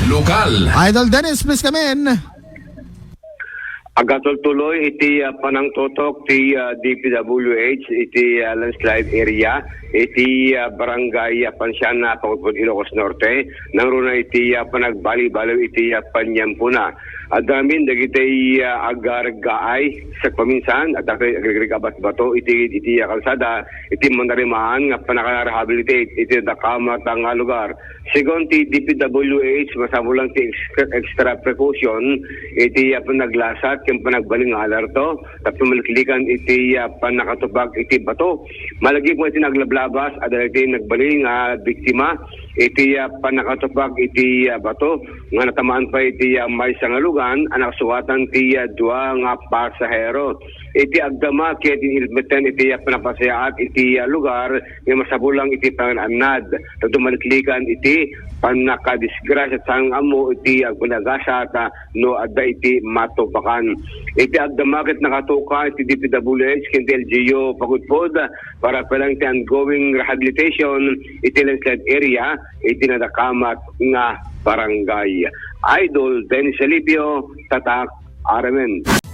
lokal. Idol Dennis, please come in. Agatol tuloy iti panang totok ti DPWH iti landslide area iti barangay Pansyana Pagod Ilocos Norte nangruna iti panagbali-balaw iti Panyampuna. Adamin dagiti agargaay sa paminsan at agrigabat bato iti kalsada iti mandarimaan nga panaka-rehabilitate iti dakamat ang lugar. Sigon ti DPWH masabulang ti extra precaution iti panaglasat ken panagbaling alerto tapos maliklikan iti panakatubag iti bato. Malagi po iti naglablabas at iti nagbaling biktima iti panakatubag iti bato nga natamaan pa iti may sangalugan anak suwatan ti dua nga pasahero. Iti agdama ket inilmetan iti panapasayaat iti lugar nga masabulang iti panganad. Tapos maliklikan iti panakadisgrasya sang amo iti agpanagasat no adda iti matupakan. Iti agdama ket nakatuka iti DPWH ken LGU Pagudpod para palang iti ongoing rehabilitation iti landslide area iti nadakamat nga barangay. Idol Dennis Alipio, Tatak, RMN.